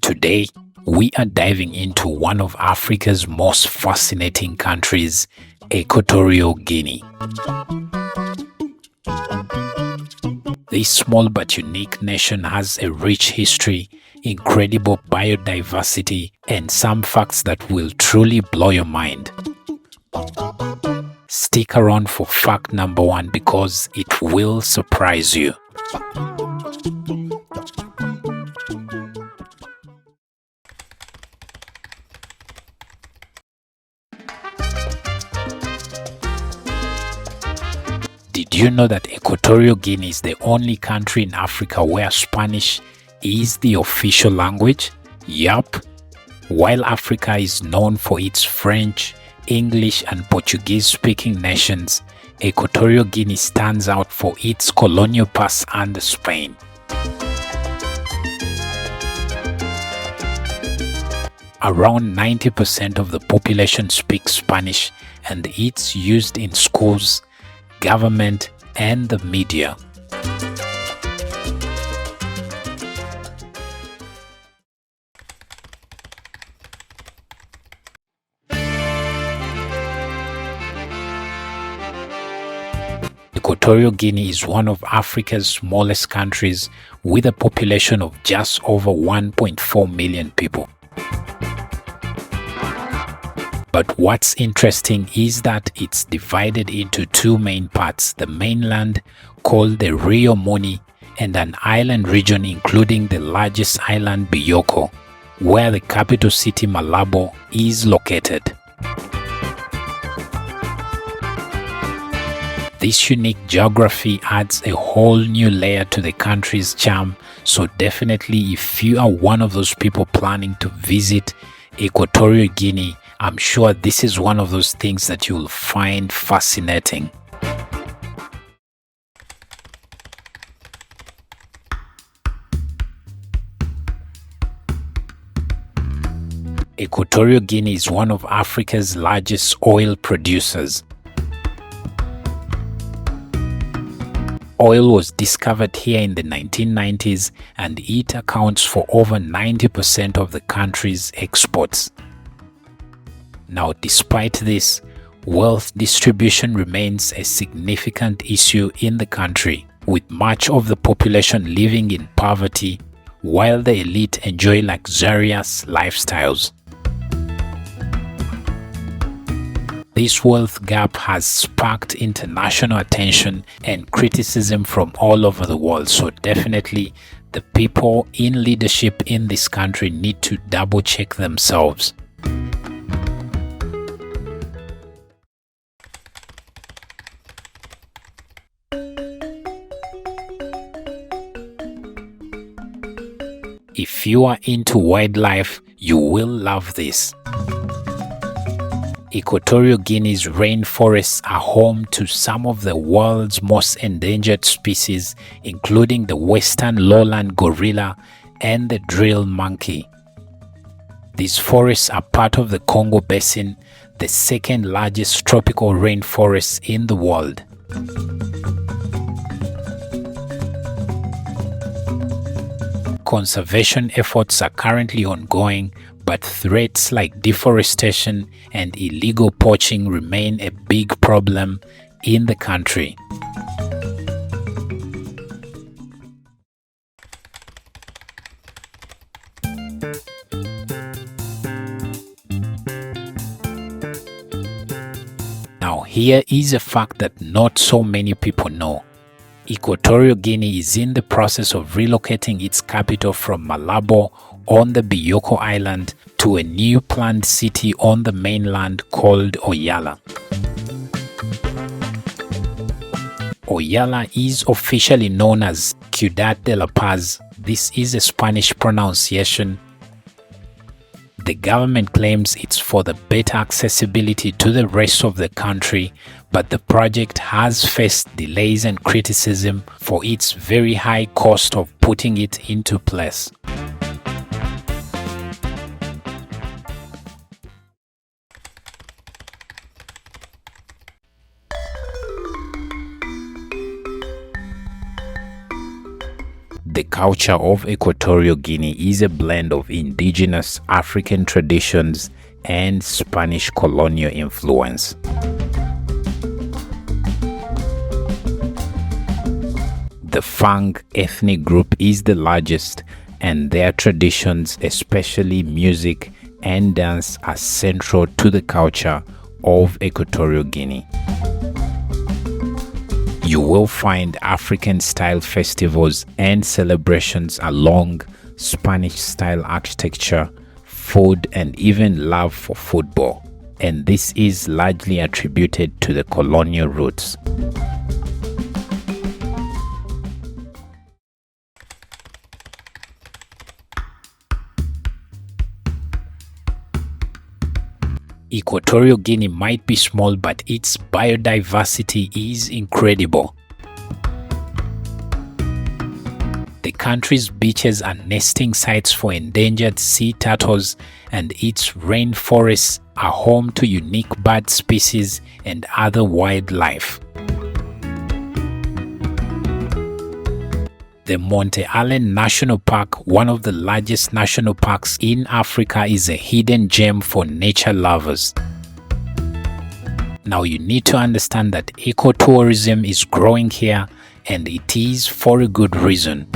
Today, we are diving into one of Africa's most fascinating countries, Equatorial Guinea. This small but unique nation has a rich history, incredible biodiversity, and some facts that will truly blow your mind. Stick around for fact number 1 because it will surprise you. Did you know that Equatorial Guinea is the only country in Africa where Spanish is the official language? Yup. While Africa is known for its French, English and Portuguese-speaking nations, Equatorial Guinea stands out for its colonial past under Spain. Around 90% of the population speaks Spanish, and it's used in schools, government, and the media. Equatorial Guinea is one of Africa's smallest countries with a population of just over 1.4 million people. But what's interesting is that it's divided into two main parts, the mainland called the Rio Muni and an island region including the largest island Bioko, where the capital city Malabo is located. This unique geography adds a whole new layer to the country's charm, so definitely if you are one of those people planning to visit Equatorial Guinea, I'm sure this is one of those things that you will find fascinating. Equatorial Guinea is one of Africa's largest oil producers. Oil was discovered here in the 1990s and it accounts for over 90% of the country's exports. Now, despite this, wealth distribution remains a significant issue in the country, with much of the population living in poverty while the elite enjoy luxurious lifestyles. This wealth gap has sparked international attention and criticism from all over the world, so definitely the people in leadership in this country need to double check themselves. If you are into wildlife, you will love this. Equatorial Guinea's rainforests are home to some of the world's most endangered species, including the western lowland gorilla and the drill monkey. These forests are part of the Congo Basin, the second largest tropical rainforest in the world. Conservation efforts are currently ongoing, but threats like deforestation and illegal poaching remain a big problem in the country. Now, here is a fact that not so many people know. Equatorial Guinea is in the process of relocating its capital from Malabo on the Bioko Island to a new planned city on the mainland called Oyala. Oyala is officially known as Ciudad de la Paz. This is a Spanish pronunciation. The government claims it's for the better accessibility to the rest of the country, but the project has faced delays and criticism for its very high cost of putting it into place. The culture of Equatorial Guinea is a blend of indigenous African traditions and Spanish colonial influence. The Fang ethnic group is the largest, and their traditions, especially music and dance, are central to the culture of Equatorial Guinea. You will find African-style festivals and celebrations along Spanish-style architecture, food, and even love for football, and this is largely attributed to the colonial roots. Equatorial Guinea might be small, but its biodiversity is incredible. The country's beaches are nesting sites for endangered sea turtles, and its rainforests are home to unique bird species and other wildlife. The Monte Allen National Park, one of the largest national parks in Africa, is a hidden gem for nature lovers. Now you need to understand that ecotourism is growing here, and it is for a good reason.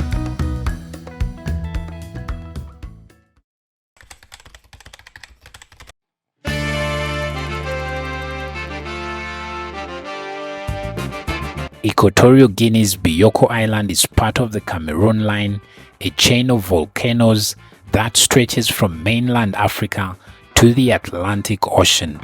Equatorial Guinea's Bioko Island is part of the Cameroon Line, a chain of volcanoes that stretches from mainland Africa to the Atlantic Ocean.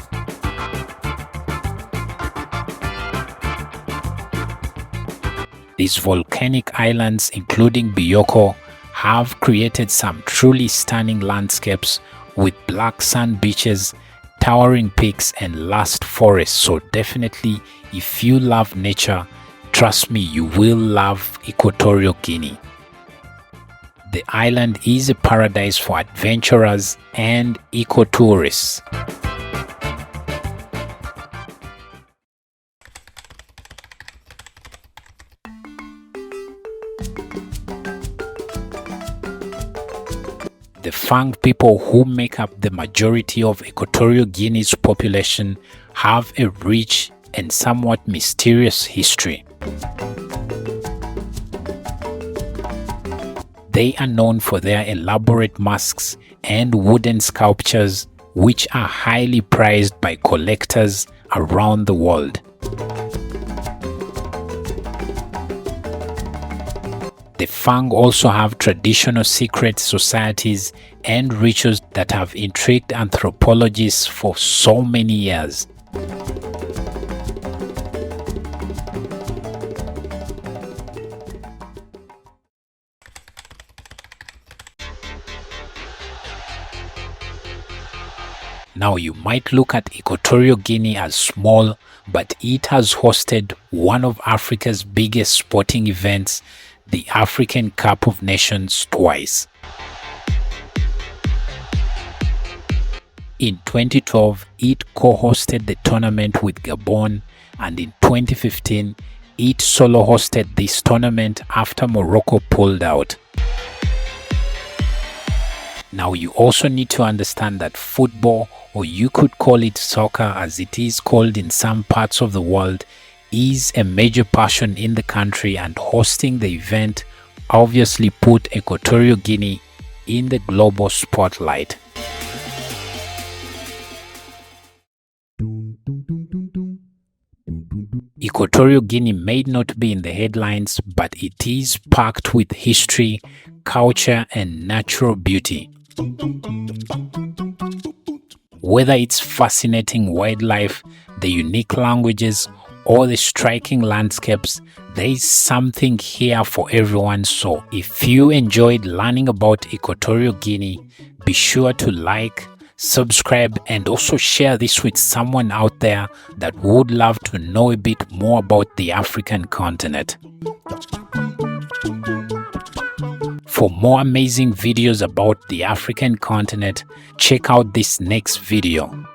These volcanic islands, including Bioko, have created some truly stunning landscapes with black sand beaches, towering peaks, and lush forests. So definitely, if you love nature, trust me, you will love Equatorial Guinea. The island is a paradise for adventurers and ecotourists. The Fang people, who make up the majority of Equatorial Guinea's population, have a rich and somewhat mysterious history. They are known for their elaborate masks and wooden sculptures, which are highly prized by collectors around the world. The Fang also have traditional secret societies and rituals that have intrigued anthropologists for so many years. Now you might look at Equatorial Guinea as small, but it has hosted one of Africa's biggest sporting events, the African Cup of Nations, twice. In 2012, it co-hosted the tournament with Gabon, and in 2015, it solo hosted this tournament after Morocco pulled out. Now you also need to understand that football, or you could call it soccer as it is called in some parts of the world, is a major passion in the country, and hosting the event obviously put Equatorial Guinea in the global spotlight. Equatorial Guinea may not be in the headlines, but it is packed with history, culture, and natural beauty. Whether it's fascinating wildlife, the unique languages, or the striking landscapes, there is something here for everyone. So if you enjoyed learning about Equatorial Guinea, be sure to like, subscribe, and also share this with someone out there that would love to know a bit more about the African continent. For more amazing videos about the African continent, check out this next video.